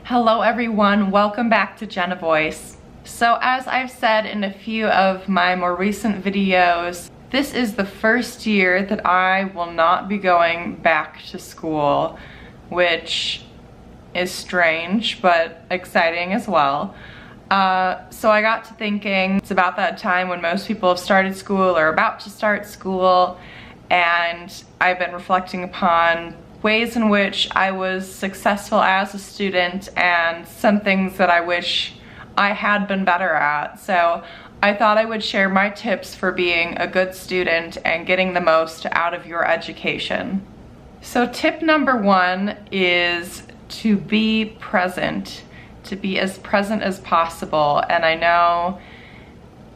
Hello everyone, welcome back to Jenna Voice. So as I've said in a few of my more recent videos, this is the first year that I will not be going back to school, which is strange but exciting as well. So I got to thinking, it's about that time when most people have started school or about to start school, and I've been reflecting upon ways in which I was successful as a student and some things that I wish I had been better at. So I thought I would share my tips for being a good student and getting the most out of your education. So tip number one is to be present, to be as present as possible. And I know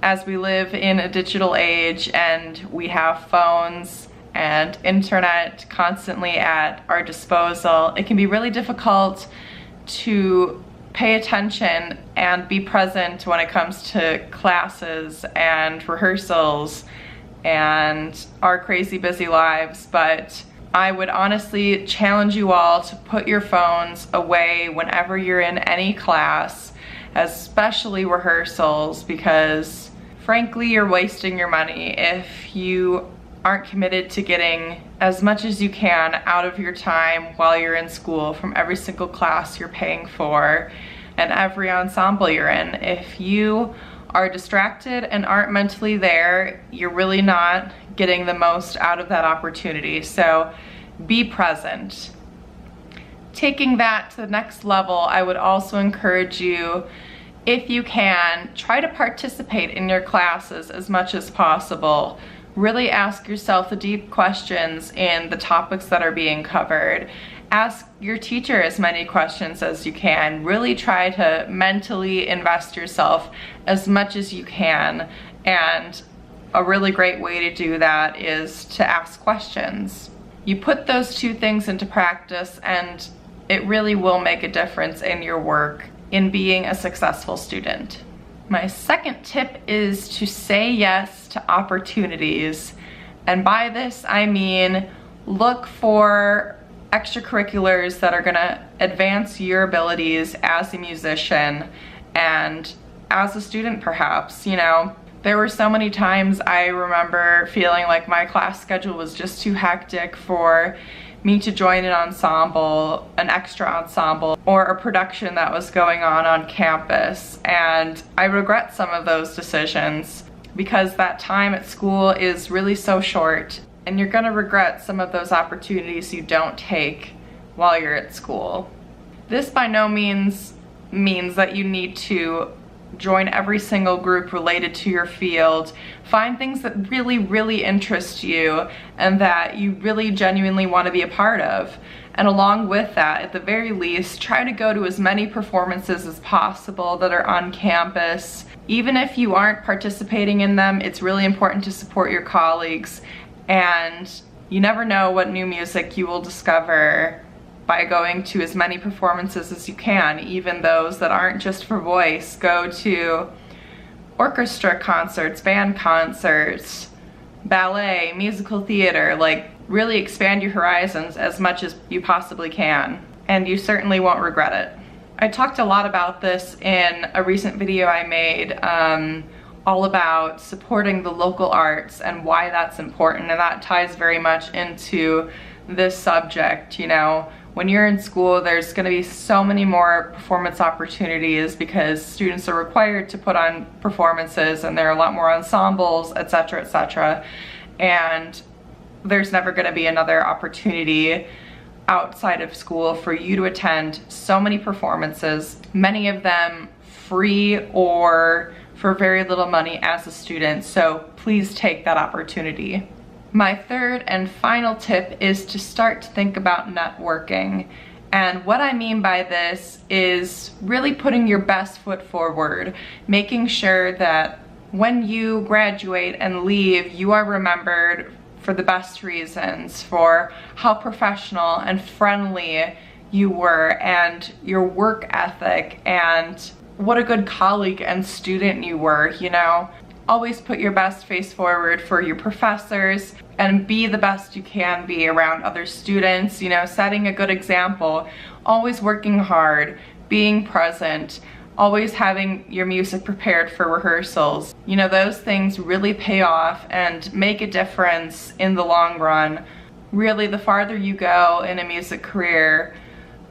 as we live in a digital age and we have phones and internet constantly at our disposal, it can be really difficult to pay attention and be present when it comes to classes and rehearsals and our crazy busy lives. But I would honestly challenge you all to put your phones away whenever you're in any class, especially rehearsals, because frankly you're wasting your money if you aren't committed to getting as much as you can out of your time while you're in school from every single class you're paying for and every ensemble you're in. If you are distracted and aren't mentally there, you're really not getting the most out of that opportunity. So be present. Taking that to the next level, I would also encourage you, if you can, try to participate in your classes as much as possible. Really ask yourself the deep questions in the topics that are being covered. Ask your teacher as many questions as you can. Really try to mentally invest yourself as much as you can. And a really great way to do that is to ask questions. You put those two things into practice and it really will make a difference in your work in being a successful student. My second tip is to say yes to opportunities. And by this I mean look for extracurriculars that are gonna advance your abilities as a musician and as a student perhaps. You know, there were so many times I remember feeling like my class schedule was just too hectic for me to join an ensemble, an extra ensemble, or a production that was going on campus. And I regret some of those decisions because that time at school is really so short, and you're gonna regret some of those opportunities you don't take while you're at school. This by no means means that you need to join every single group related to your field. Find things that really interest you and that you really genuinely want to be a part of. And along with that, at the very least, try to go to as many performances as possible that are on campus. Even if you aren't participating in them, it's really important to support your colleagues, and you never know what new music you will discover by going to as many performances as you can, even those that aren't just for voice. Go to orchestra concerts, band concerts, ballet, musical theater. Like, really expand your horizons as much as you possibly can, and you certainly won't regret it. I talked a lot about this in a recent video I made all about supporting the local arts and why that's important, and that ties very much into this subject. You know, when you're in school, there's going to be so many more performance opportunities because students are required to put on performances, and there are a lot more ensembles, etc., etc. And there's never going to be another opportunity outside of school for you to attend so many performances, many of them free or for very little money as a student. So please take that opportunity. My third and final tip is to start to think about networking. And what I mean by this is really putting your best foot forward, making sure that when you graduate and leave, you are remembered for the best reasons, for how professional and friendly you were, and your work ethic, and what a good colleague and student you were. You know, always put your best face forward for your professors and be the best you can be around other students, you know, setting a good example, always working hard, being present, always having your music prepared for rehearsals. You know, those things really pay off and make a difference in the long run. Really, the farther you go in a music career,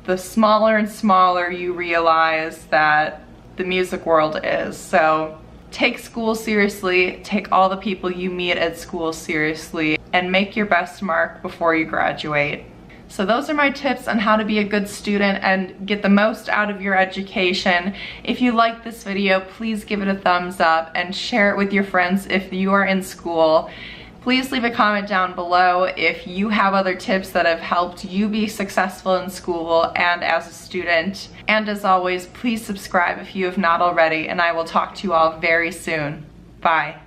the smaller and smaller you realize that the music world is. So take school seriously, take all the people you meet at school seriously, and make your best mark before you graduate. So those are my tips on how to be a good student and get the most out of your education. If you like this video, please give it a thumbs up and share it with your friends if you are in school. Please leave a comment down below if you have other tips that have helped you be successful in school and as a student. And as always, please subscribe if you have not already, and I will talk to you all very soon. Bye.